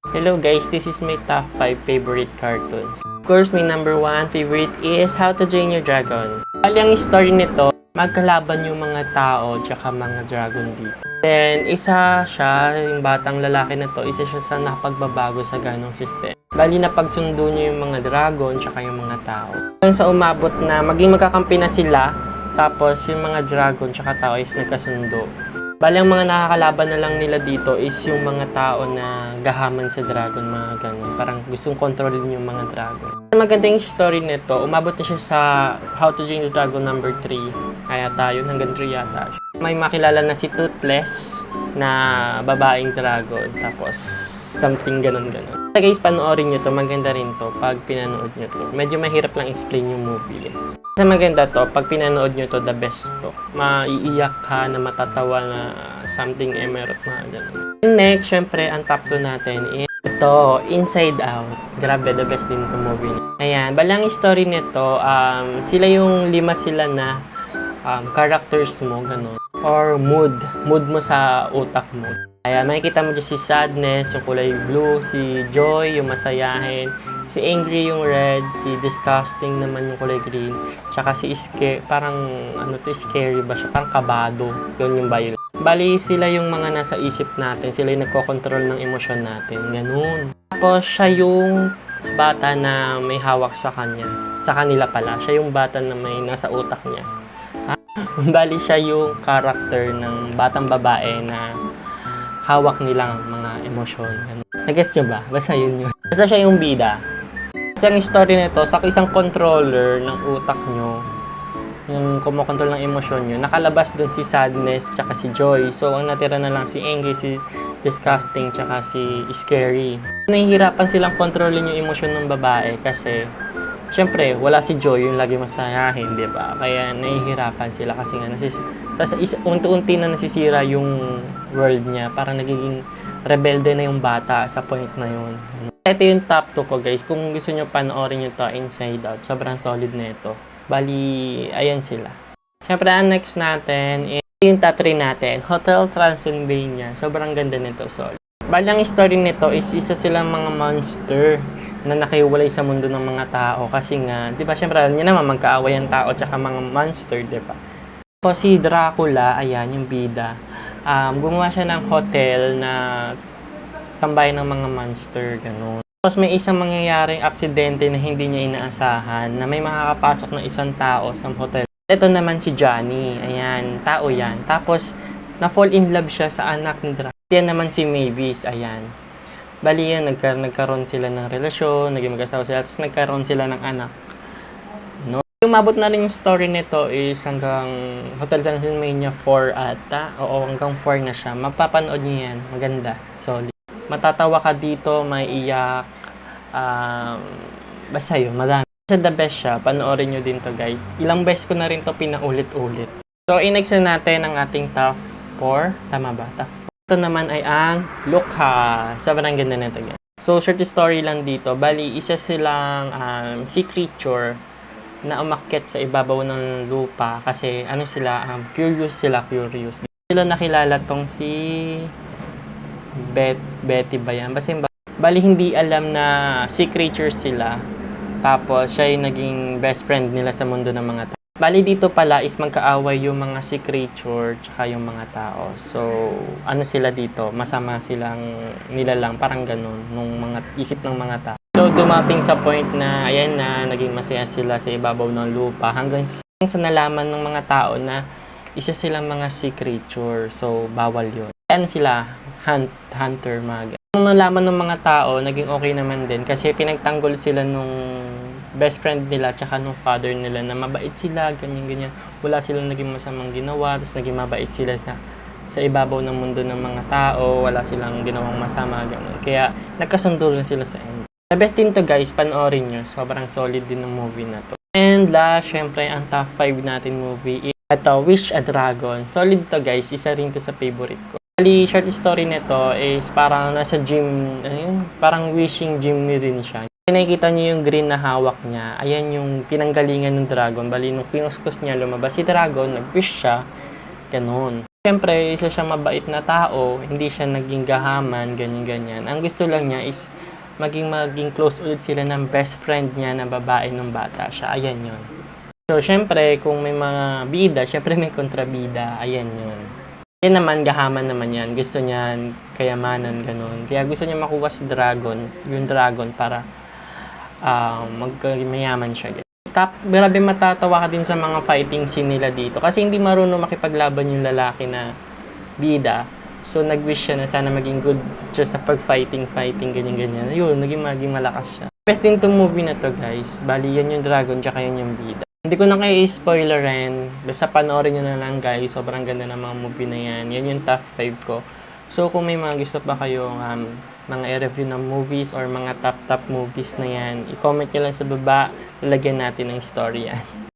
Hello guys, this is my top 5 favorite cartoons. Of course, my number 1 favorite is How to Train Your Dragon. Bali ang story nito, magkalaban yung mga tao tsaka mga dragon dito. Then, isa siya, yung batang lalaki na to, isa siya sa nakapagbabago sa ganong system. Bali napagsundo niya yung mga dragon tsaka yung mga tao. Hanggang sa umabot na maging magkakampi na sila, tapos yung mga dragon tsaka tao is nagkasundo. Bali, ang mga nakakalaban na lang nila dito is yung mga tao na gahaman sa dragon, mga ganun. Parang gustong kontrolin yung mga dragon. Maganda yung story nito. Umabot na siya sa How to Train Your Dragon number 3. Kaya tayo, hanggang 3 yata. May makilala na si Toothless na babaeng dragon. Tapos, something ganun-ganun. So guys, panoorin nyo to. Maganda rin to pag pinanood nyo to. Medyo mahirap lang explain yung movie. Kasi maganda to, pag pinanood nyo to, the best to. Maiiyak ka na matatawa na something emerald, mga ganun. Next, syempre, ang top 2 natin is ito, Inside Out. Grabe, the best din itong movie. Ayan, balang story nito, sila yung 5 sila na characters mo, ganun. Or mood mo sa utak mo. Kaya makikita mo dyan si Sadness, yung kulay blue, si Joy, yung masayahin, si Angry, yung red, si Disgusting naman yung kulay green, tsaka si parang scary ba siya, parang kabado, yun yung violet. Bali, sila yung mga nasa isip natin, sila yung nagkocontrol ng emosyon natin, ganun. Tapos, siya yung bata na may hawak sa kanya, sa kanila pala, siya yung bata na may nasa utak niya. Bali, siya yung character ng batang babae na hawak nilang mga emosyon. Nag-gets nyo ba? Basta yun yun. Basta siya yung bida. Kasi ang story nito, sa isang controller ng utak nyo, yung kumokontrol ng emosyon nyo, nakalabas dun si Sadness tsaka si Joy. So, ang natira na lang si Angry, si Disgusting, tsaka si Scary. Nahihirapan silang kontrolin yung emosyon ng babae kasi syempre, wala si Joy yung lagi masayahin, di ba? Kaya nahihirapan sila kasi nga tapos unti-unti na nasisira yung world niya. Parang nagiging rebelde na yung bata sa point na yun. Ito yung top 2 ko guys. Kung gusto nyo panoorin nyo to, Inside Out. Sobrang solid na ito. Bali, ayan sila. Syempre, ang next natin is yung top 3 natin. Hotel Transylvania. Sobrang ganda nito, solid. Bali, ang story nito is isa silang mga monster na nakiwalay sa mundo ng mga tao. Kasi nga, di ba, syempre, yun naman, magkaaway ang tao tsaka mga monster, di ba? So, si Dracula, ayan, yung bida, gumawa siya ng hotel na tambayan ng mga monster, gano'n. Tapos may isang mangyayaring aksidente na hindi niya inaasahan, na may makakapasok ng isang tao sa hotel. Ito naman si Johnny, ayan, tao yan. Tapos, na-fall in love siya sa anak ni Dracula. Yan naman si Mavis, ayan. Bali yan, nagkaroon sila ng relasyon, naging mag-asawa sila, tapos nagkaroon sila ng anak. No? Yung mabot na rin yung story nito is hanggang Hotel Transylvania 4 ata. Oo, hanggang 4 na siya. Mapapanood niyo yan. Maganda. Solid. Matatawa ka dito, may iyak. Basta yun, madami. Kasi the best siya. Panoorin nyo din to guys. Ilang beses ko na rin to pinaulit-ulit. So, in-next na natin ang ating top 4. Tama ba? Top 4. Ito naman ay ang Luca. Sobrang ganda nito guys. So, short story lang dito. Bali, isa silang sea creature na umakyat sa ibabaw ng lupa kasi curious. Sila nakilala tong si Betty ba yan? Bali hindi alam na sea creatures sila. Tapos siya yung naging best friend nila sa mundo ng mga tao. Bali dito pala is magkaaway yung mga sea creature tsaka yung mga tao. So, sila dito? Masama silang nilalang, parang ganun, nung mga isip ng mga tao. So, dumating sa point na, ayan na, naging masaya sila sa ibabaw ng lupa hanggang sa nalaman ng mga tao na isa silang mga sea creature. So, bawal yun. Sila? Hunter, mga. Nung nalaman ng mga tao, naging okay naman din kasi pinagtanggol sila nung best friend nila tsaka nung father nila na mabait sila, ganyan-ganyan. Wala silang naging masamang ginawa, tapos naging mabait sila sa ibabaw ng mundo ng mga tao. Wala silang ginawang masama, ganun. Kaya, nagkasundo lang sila sa end. The best din to guys, panoorin nyo. Sobrang solid din ng movie na to. And last, syempre, ang top 5 natin movie is ito, Wish a Dragon. Solid to guys, isa rin to sa favorite ko. Bali, short story nito is parang nasa gym, parang wishing gym din siya. Nakikita niyo yung green na hawak niya, ayan yung pinanggalingan ng dragon. Bali, nung pinuskus niya lumabas si dragon, nag-wish siya, ganun. Siyempre, isa siyang mabait na tao, hindi siya naging gahaman, ganyan-ganyan. Ang gusto lang niya is maging close ulit sila ng best friend niya na babae nung bata siya. Ayan yun. So, siyempre, kung may mga bida, siyempre may kontrabida. Ayan yun. Yan naman, gahaman naman yan. Gusto niya kayamanan, ganun. Kaya gusto niya makuha si Dragon, yung Dragon, para magmayaman siya. Grabe matatawa ka din sa mga fighting scene nila dito. Kasi hindi marunong makipaglaban yung lalaki na bida. So, nag-wish siya na sana maging good siya sa pag-fighting, ganyan-ganyan. Yun, maging malakas siya. Best din tong movie na to, guys. Bali, yan yung Dragon, tsaka yan yung bida. Hindi ko na kayo i-spoilerin. Basta panoorin nyo na lang, guys. Sobrang ganda ng mga movie na yan. Yan yung top 5 ko. So, kung may mga gusto pa kayong mga i-review ng movies or mga top movies na yan, i-comment nyo lang sa baba. Lalagyan natin ng story yan.